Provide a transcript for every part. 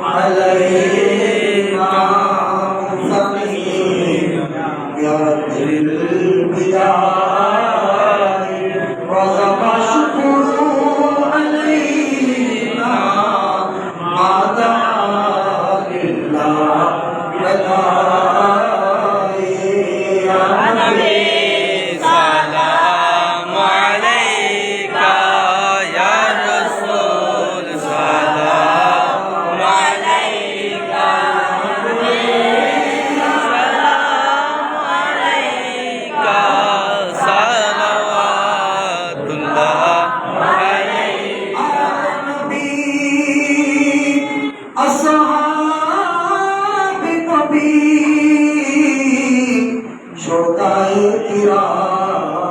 علينا مستقيم يا رب البداية وزق شكر علينا ما دعا لله بداية يا نبي سلام عليك يا رسول سلام عليك سلام عليك صلوات الله عليك أصحاب طبيب شرطاء الكرام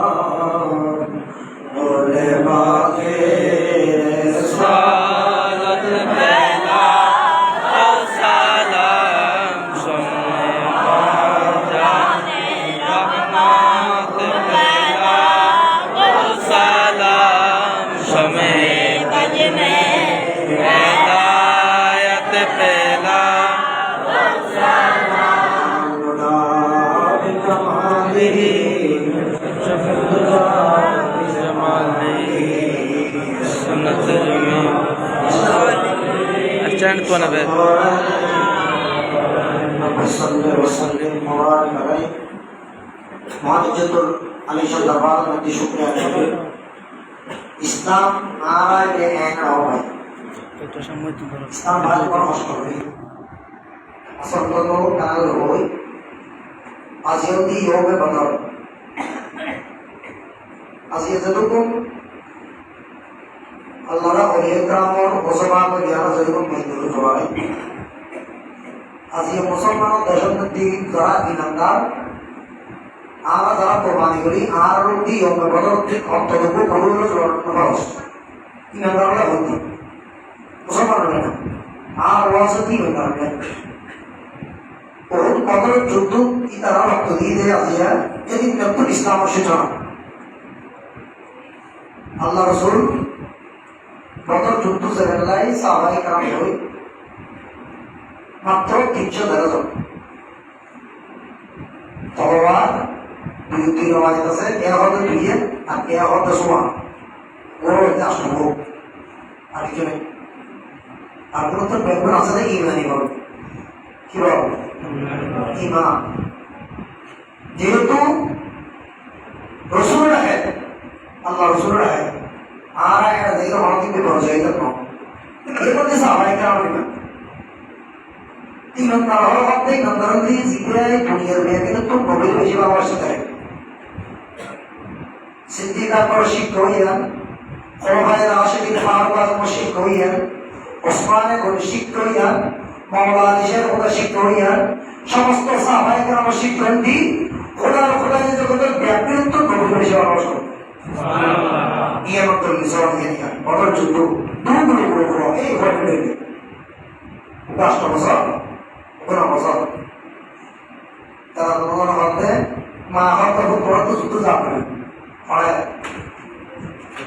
علماء صلاة بلا أو سلام سمع رحمة بلا أو سلام سمع هداية بلا سنة أجان تونا به صلى وسلم وبارك عليه মহাজ্জতুল আলিশান দরবার মধ্যে শুকরিয়া করি ইসলাম নারায়ে এক হয় ইসলাম ভালো করে কষ্ট করে আসল তো কাল হই আজিয়তি ইয়মে বদর আজি যতটুকু আল্লাহর ওলিয়ে کرامর মুসলমান জ্ঞান যতটুকু মঞ্জুর হয় আজি মুসলমান দেশমধ্যে যারা ইমানদার আমরা যারা কোরবানি করি আর রুটি ইয়মে বদর ঠিক অন্ততপক্ষে পবিত্র খরচ ইমানদাররা হতি মুসলমান না আর ওয়াসতি ইমানদার বহুত বদর যুদ্ধ কি তারা রক্ত দিয়ে দেয় আজিয়া এদিন নতুন ইসলামের সূচনা আল্লাহ রসুল বদর যুদ্ধ সেবেলাই সাহাবাই কারাম হই মাত্র 313 জন তলোয়ার দুই রওয়ায়াত আছে এর হতে দুইয়ে আর এর হতে সোয়া ওর হতে আসল আর কিছু নেই আর কোনো তো ব্যাপার আছে না ইমানি বল কি বল ইমান যেহেতু রসুল রাখে আল্লাহ রসুল রাখে আর একটা দেখে আমার কিন্তু পরিচয় তো এরপর যে সাহাবাই কারণ ইমান তারা হলো ভাবতে ইমানদার দিয়ে জিজ্ঞায় দুনিয়ার মেয়ে কিন্তু তো নবীর বেশি ভালোবাসতে থাকে সিদ্দিকার পর শিক্ষক হইয়া খোলাফায়ে রাশিদিন ফারুক আজম শিক্ষক হইয়া ওসমানে গনি শিক্ষক হইয়া মাওলা আলিশের কথা শিক্ষক হইয়া সমস্ত সাহাবাই কেরাম শিক্ষক দি খোদার খোদায় জগতের ব্যাপীর তো নবীর বেশি ভালোবাসত নিয়ামত মিশন নিয়া বড় যুদ্ধ দুগুলো করে এই ঘটনা রাষ্ট্র বছর কোনো বছর তারা কোনো মধ্যে মা হত্যা বড় তো যুদ্ধ যাবে ফলে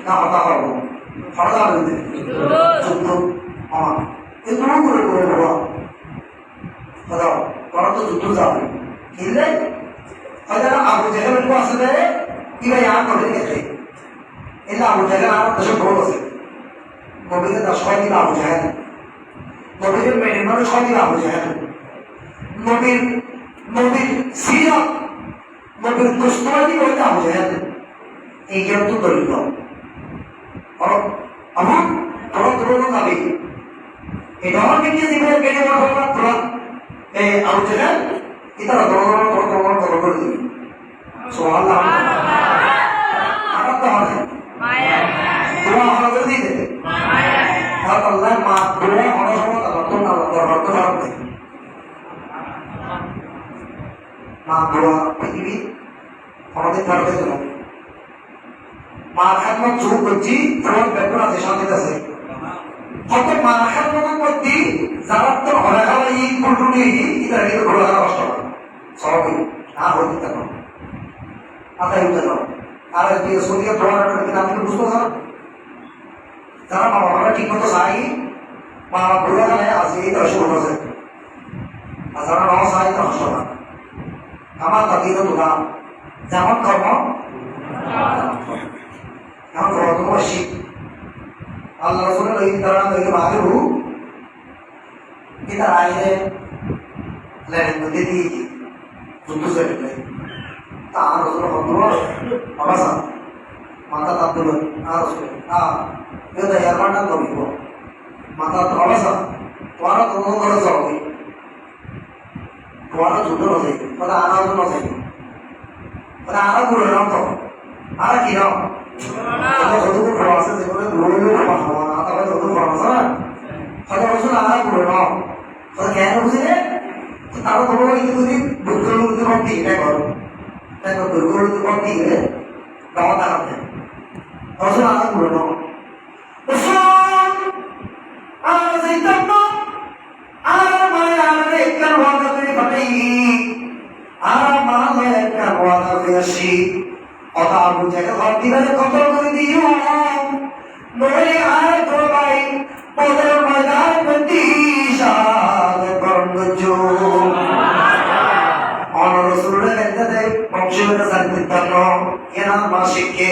না হত্যা করবো ফলে যাবে যুদ্ধ আমার এই দুগুলো করে দেবো বড় তো যুদ্ধ যাবে কিনলে হয়তো আবু জেহেল আসলে কি ভাই আর করে গেছে এটা আবু জেহেল আমার দেশে বড় আছে নবীদের 10 দিন আবু জেহেল নবীর মেনে মানুষ 6 দিন আবু জেহেল নবীর সিরাত নবীর দুশ্মনী হইতে আবু জেহেল এই জ্ঞান তো দলিত আমার তোমার ধরুন দাবি এটা আমাকে নিয়ে জীবনের বেড়ে বলা তোরা এই আবু জেহেল এটা ধরো করে দিবি সুবহানাল্লাহ আমার তো হয় দোয়া হলো দিয়ে দেবে আল্লাহ মা দোয়া হলো সময় আল্লাহ তো না দরবার তো হবে মা দোয়া পৃথিবী আমাদের পারবে তো মা খাদমত শুরু করছি তোমার ব্যাপার আছে শান্তি আছে কত মা খাদমত করছি যারা তো ঘরে খাওয়া এই কুলটুনি এটা কিন্তু ঘরে খাওয়া কষ্ট হয় সবাই না হতে থাকো মাথায় উঠে যাও আর সরিয়ে দোয়া রাখার কিন্তু আপনি বুঝতে পারো যারা মা বাবারা ঠিক মতো চাই মা বুড়া গানে আজকে এই দশ বছর তাছাড়া ন সাই দশ না আমার তাকে তো তোলা যেমন কর্ম এখন কর্ম শিখ আল্লাহ রসুলের ওই তারা থেকে বাহিরু kita akhirnya lain menjadi tentu saja tak harus berkontrol apa sah mata tak dulu harus kita yang mana tuh ibu mata apa sah tuara tuh mau kalau jauh tuara juga nasi pada anak tuh nasi pada anak guru orang tuh anak kira kalau itu proses sebenarnya dulu apa atau itu proses kalau usul anak guru orang तो क्या है उसे तारो तो वो ये तो बिल्कुल तो बहुत ठीक है करो मैं तो बिल्कुल तो बहुत ठीक है बहुत आराम है और सुना था बोलो उसन आर सैतम आर माया रे करवाना तेरी फटी आर माया करवाना तेरी और आप मुझे कहते हैं कतल कर दियो मोरे आर तो भाई पोदर मैदान में Tissa Orang Rasulullah kata deh, maksudnya dasar tentang yang masih ke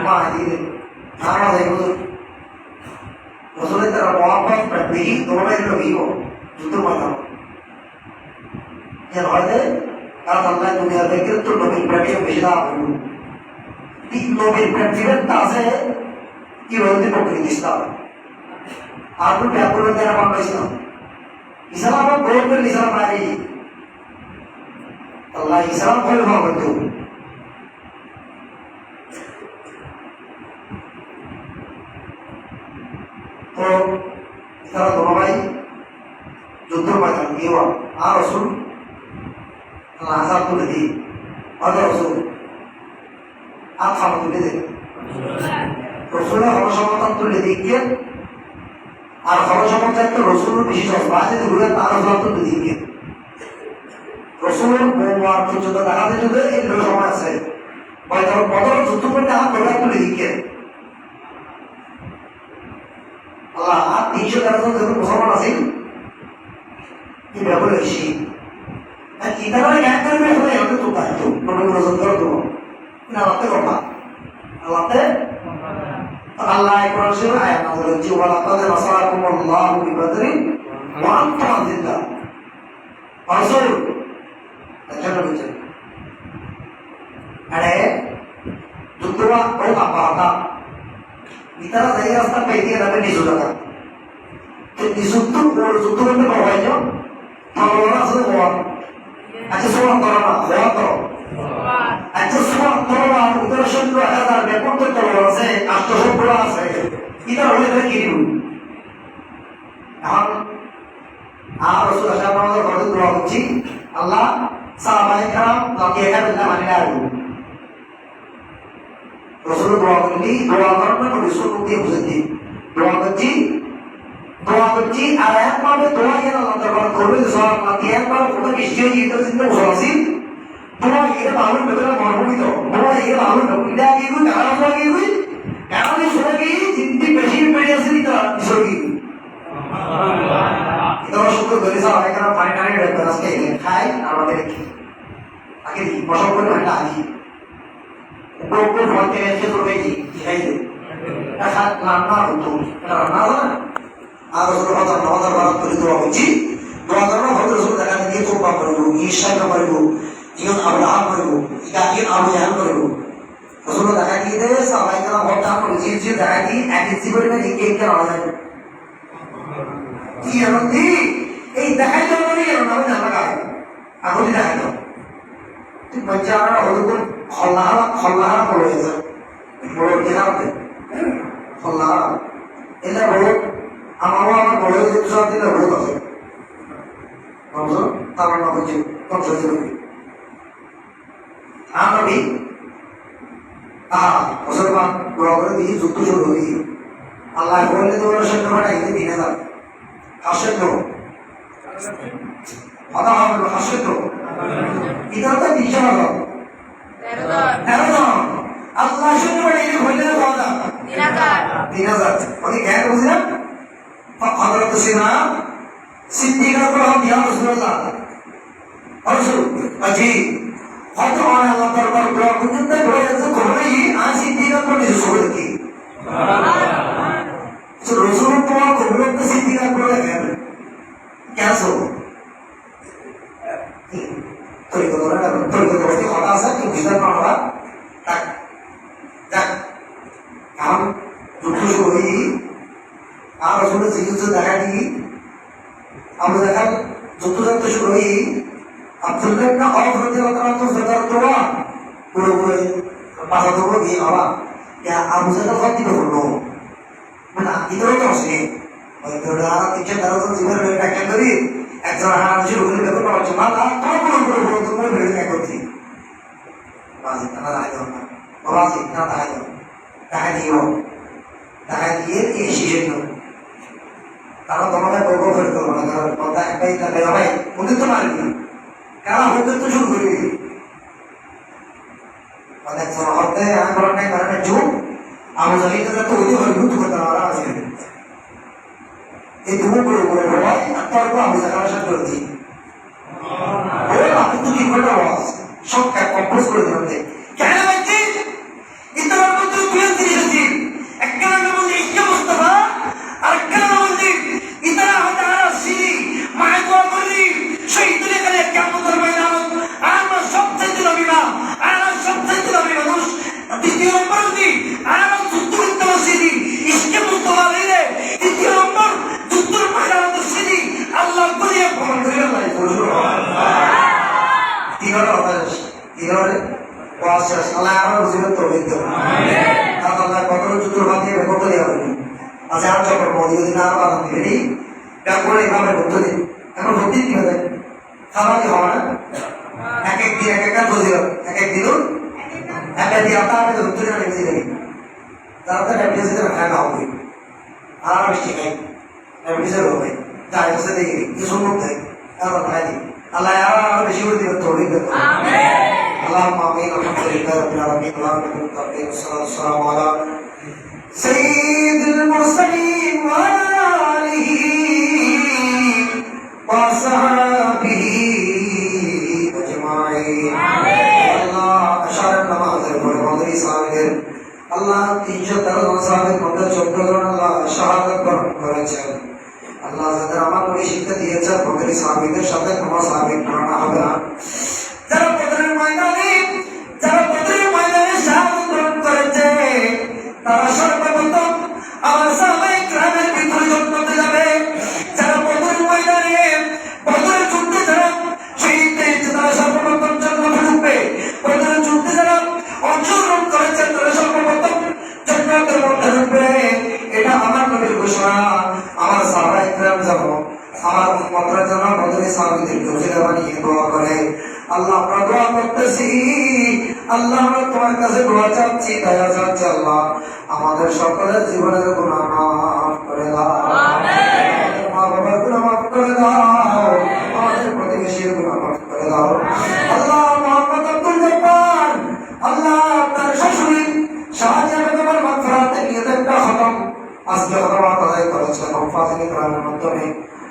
mahdi, nama saya itu Rasulullah terang wafat berarti dua itu lebih kok, itu macam yang ada kalau Allah dunia berikut tu lebih berarti yang bisa dulu, di lebih berarti tak saya kira-kira berkristal, aku berapa orang apa Islam Islam apa betul Islam lagi Allah Islam boleh betul तो इतना दोनों भाई युद्ध मैदान ये हुआ रसूल अल्लाह साहब तो दी और रसूल आप खाम तो दे रसूल ने हमारे समाधान तो ले देखिए আর খবর সমাচার তো রসুলের বিশেষ বাজে ঘুরে তার তো দিকে রসুলের বোমার যুদ্ধ দেখাতে যুদ্ধে এই সময় আছে বদল যুদ্ধ করতে হাত ধরে তুলে দিকে আল্লাহ আর 313 জন যখন মুসলমান আছেন কি ব্যাপার বেশি আর কিতাবে জ্ঞান করবে হলে এত তো তাই তো নবী রসুল করে তো না রাতে কথা আল্লাহতে Allah Quran Surah ayat nazar ji wa laqad nasarakum Allahu bi badrin wa antum adillah Rasul achana biche ade jutwa ko apata itara dai rasta pe dia nabe nisudaka to nisudtu or juttu ne bawayo tawara se wa acha so tawara wa to আচ্ছা সুবহান তোরা উদর্শন 2000 record করতে আছে 800 পুরো আছে এটা হলে কি দিব এখন আর রাসূল সাল্লাল্লাহু আলাইহি ওয়াসাল্লাম দোয়া করছি আল্লাহ সাহাবায়ে کرام তাকে এখানে না মানে না রাসূল দোয়া করলি দোয়া করার পর রাসূল দিয়ে বুঝাই দোয়া করছি আর একভাবে দোয়া কেন আল্লাহ দরবার করবে সব মাটি একবার পুরো বিশ্বের ইতর চিন্তা বসি Semua kita malu betul malu itu. Semua kita malu tidak gitu, kalau lagi itu, kalau ni sudah gitu, jinti bersih sini tu, sudah gitu. Kita harus syukur dari sana, kerana panen dari beras kain, kai, apa lagi? Akhirnya, masuk pun ada lagi. Buku buat kerja tu lagi, kai tu. Kat lama itu, lama lah. Harus berapa barat tu itu apa sih? Berapa harus sudah kan itu apa perlu, isya apa perlu. Iyon Abraham karibu, iyon Abu Jahal karibu. Rasulullah দেখা দিয়ে সবাই কেন vote করে যে দেখা দিয়ে এক জীবনে লিখে কেন হয় কি এমনি এই দেখাই তো মানে এমন আমি জানা গায় এখন দেখাই তো তুই বাচ্চারা হলুদ খল্লাহারা পড়ে গেছে বড় কেনাতে খল্লাহারা এটা বড় আমার বড় সব দিলে বড় আছে বুঝছো তারপর না হচ্ছে concept Nabi, Musulman, berapa di Zutu Jodi, Allah boleh tu orang syaitan mana ini bina tak, hasil tu, ada apa hasil tu, kita tu bisa apa? Error, Allah syaitan mana ini boleh tu apa? Bina tak, okey, kaya tu sih, করতেছি না সিদ্দিক আকবর ইয়া রাসূলুল্লাহ রাসূল আজি হয়তো আল্লাহ দরবার দোয়া করতে বলেছে কই আজ সিদ্দিক আকবর নিজে সরে কি তো রাসূল দোয়া করলে তো সিদ্দিক আকবর কেন কেসো তরিকা কি কথা আছে কি বুঝতে পারবা tak tak কারণ যুদ্ধ শুরু হই আর আসলে যুদ্ধ দেখা দিই আমরা দেখাল যুদ্ধ যাত্রা শুরু হই আব্দুল্লাহ ইবনে আওফ রাদিয়াল্লাহু তাআলা তো ফেদার তোয়া পুরো পুরো পাশা তো গিয়ে বাবা ইয়া আবু জাহেল ফাতি হলো মানে ইতর তো আসে ওই তো আর কিছু দারুণ জীবন ব্যাখ্যা করি একজন হারাম শুরু করে দেখো পাওয়া মালা তোমার পুরো পুরো তোমার ভিড়ে করছি বাজি তারা আইতো না বাজি তারা আইতো টাকা দিয়ে এই শিশু তারা তোমাকে গর্ব করে করবো না কারণ কথা একটাই টাকা ভাই ওদের তো মারবি কারা ওদের তো শুরু করবি অনেক সময় হতে আন্দোলনের কারণে যুগ আমি জানি তো ওই যে হরিভূত করতে পারা আছে এই তুমি করে করে ভাই তারপর আমি জানার সাথে করছি আপনি তো কি করে আওয়াজ সব কম্পোজ করে দিতে কেন ভাই ইতার মধ্যে তুলে দিয়েছি একটা মধ্যে ইচ্ছা মুস্তাফা আর একটা মধ্যে ইতারা হতে আসি মায় দোয়া করি সেই তুলে গেলে কেমন ধরবে না আমার সবচেয়ে নবীবা আমার সবচেয়ে নবী মানুষ দ্বিতীয় নম্বর দি আমার যুদ্ধ করতে বসেছি ইসকে মুস্তাফা লইলে দ্বিতীয় নম্বর যুদ্ধর মহিলা সিদ্ধি আল্লাহ বলিয়ে ভ্রমণ করে তিনরে ওয়াসিস আল্লাহ আমার জীবন তৌফিক দাও আমিন আল্লাহ কত যুদ্ধ বাকি রেকর্ড দেওয়া হবে আচ্ছা আর যখন মোদি দিন আর বাদ দিবি তারপরে এভাবে করতে দিন এখন প্রতি কি হবে খাবার কি হবে না এক এক দিন এক এক কাজ বুঝিও এক এক দিন এক এক দিন আপনার ধরতে না নেমে যাবে তারপরে ডায়াবেটিস এর খাওয়া হবে আর বেশি খাই ডায়াবেটিস হবে যাই হচ্ছে দেখি কিছু মধ্যে তারপর খাই আল্লাহ আর বেশি করে দিবে তৌফিক দাও আমিন اللهم امين الحمد لله رب العالمين والصلاه والسلام على سيد المرسلين وعلى اله وصحبه اجمعين الله اشار النماز المحضر صاحب الله 313 সাহাবীর মধ্যে 14 জন আল্লাহ শাহাদাত বরণ করেছেন আল্লাহ যাদের আমার নবী শিক্ষা দিয়েছেন প্রতিটি সাহাবীদের সাথে তোমার সাহাবী তুলনা হবে না যারা বদরের ময়দানে শাহাদাত বরণ করেছে তারা সর্বপ্রথম আমার সাহাবায়ে কেরামের ভিতরে যোগ করতে যাবে যারা বদরের ময়দানে বদরের যুদ্ধে যারা শহীদ হয়েছে তারা সর্বপ্রথম জান্নাতে ঢুকবে বদরের যুদ্ধে যারা অংশগ্রহণ করেছে তারা সর্বপ্রথম জান্নাতের মধ্যে ঢুকবে এটা আমার নবীর ঘোষণা আমার সাহাবায়ে কেরাম যাবো আমার উম্মতরা যেন বদরের সাহাবীদের দোষীরা বানিয়ে দোয়া করে আল্লাহ আমরা দোয়া করতেছি আল্লাহ আমরা তোমার কাছে দোয়া চাচ্ছি দয়া চাচ্ছি আল্লাহ আমাদের সকলের জীবনের গুনাহ মাফ করে দাও আমিন মা বাবার গুনাহ মাফ করে দাও আমাদের প্রতিবেশীর গুনাহ মাফ করে দাও আল্লাহ মুহাম্মদ আব্দুল জব্বার আল্লাহ তার শাশুড়ি শাহজাহান তোমার মাগফিরাতে নিয়ে একটা খতম আজকে খতম আদায় করেছেন ফাজিল কোরআনের মাধ্যমে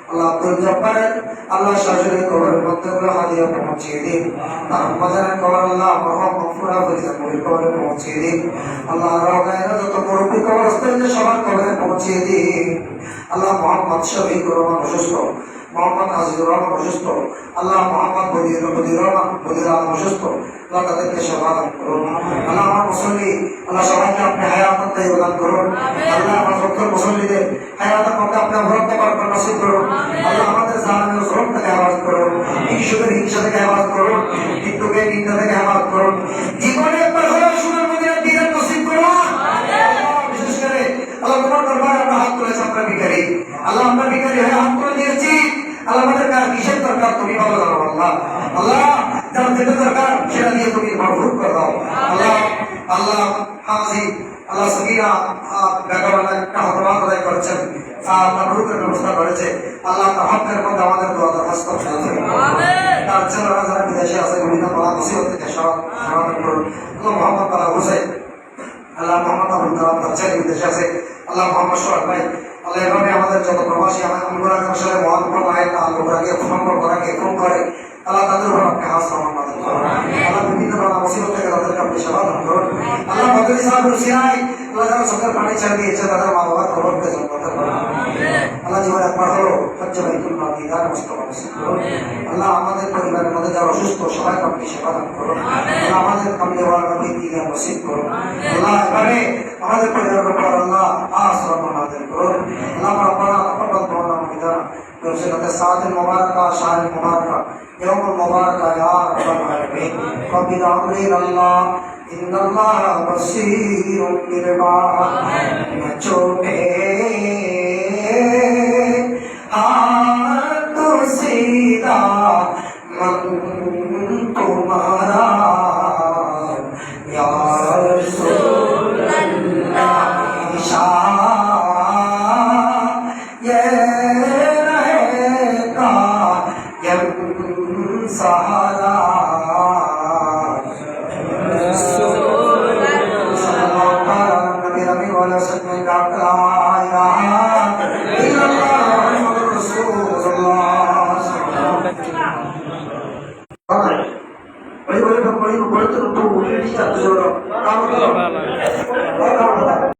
আল্লাহ আব্দুল জব্বারের আল্লাহ শাশুড়ির কবরের মধ্যে হাদিয়া পৌঁছিয়ে দিন তার মাজারের কবর আল্লাহ মরহম গফুরা ফরিদাপুরের কবরে পৌঁছিয়ে দিন আল্লাহ রওগায়ের যত মুরব্বী কবরস্থান সবার কবরে পৌঁছিয়ে দিন আল্লাহ মোহাম্মদ শফিকুর রহমান অসুস্থ মোহাম্মদ আজিজুর রহমান অসুস্থ আল্লাহ মোহাম্মদ বদির রহমান বদির আলম অসুস্থ আল্লাহ তাদেরকে সেবা দান করুন আল্লাহ আমার মুসল্লি আল্লাহ সবাইকে আপনি হায়াত দান করুন আল্লাহ আমার ভক্ত মুসল্লিদের হায়াতের মধ্যে আপনি ভরত করার নসিব করুন আল্লাহ আমাদের জালেমের জুলুম থেকে হেফাজত করুন হিংসুকের হিংসা থেকে হেফাজত করুন মৃত্যুকে নিন্দা থেকে হেফাজত করুন জীবনে একবার হলেও সুন্দর মদিনার দিনের নসিব করুন বিশেষ করে আল্লাহ তোমার দরবারে আমরা হাত তুলেছি আমরা ভিখারি আল্লাহ আমরা ভিখারি হয়ে হাত তুলে দিয়েছি আল্লাহ আমাদের কার কিসের দরকার তুমি ভালো জানো আল্লাহ আল্লাহ যার যেটা দরকার সেটা দিয়ে তুমি মারফুক করে দাও আল্লাহ আল্লাহ হাজি আল্লাহ সকিনা বেকারওয়ালা একটা হতবাদ আদায় করেছেন মারফুকের ব্যবস্থা করেছে আল্লাহ তার হকের মধ্যে আমাদের দোয়া দরখাস্ত তার ছেলেরা যারা বিদেশে আছে বিভিন্ন বলা মুসিবত থেকে সমাধান করুন আল্লাহ মোহাম্মদ আল্লাহ হোসেন আল্লাহ মোহাম্মদ আবুল কালাম তার ছেলে বিদেশে আছে আল্লাহ মোহাম্মদ সোহাগ ভাই আল্লাহ এভাবে আমাদের যত প্রবাসী আমরা আসলে মহান প্রবাহের লোকরাকে নম্বর করাকে খুন করে আল্লাহ তাদের উপর আপনি হাস রহমান নাযিল করুন। আল্লাহ বিভিন্ন বালা মুসিবত থেকে তাদেরকে আপনি সেবা দান করুন। আল্লাহ বদরি সাহেব রুসিয়াই আল্লাহ যারা চোখের পানি ছেড়ে দিয়েছে তাদের মা বাবার খবরকে জান্নাতে করুন। আল্লাহ জীবন একবার হলো হজ্জে বাইতুল মাদিনার মুস্তফা নসিব করুন। আল্লাহ আমাদের পরিবারের মধ্যে যারা অসুস্থ সবাইকে আপনি সেবা দান করুন। আল্লাহ আমাদের কামলিওয়ালা নবী দিকে নসিব করুন। আল্লাহ এবারে আমাদের পরিবারের উপর আল্লাহ হাস রহমান নাযিল করুন। আল্লাহ রব্বানা তাকাব্বাল দুআনা মিনা بوسيلة الساعة المباركة شهر المباركة يوم المبارك يا رب العالمين رب أمري الله إن الله بصير بالعباد بچوبے हाथ सीधा मन तुम्हारा या रसूल अल्लाह ये सहारा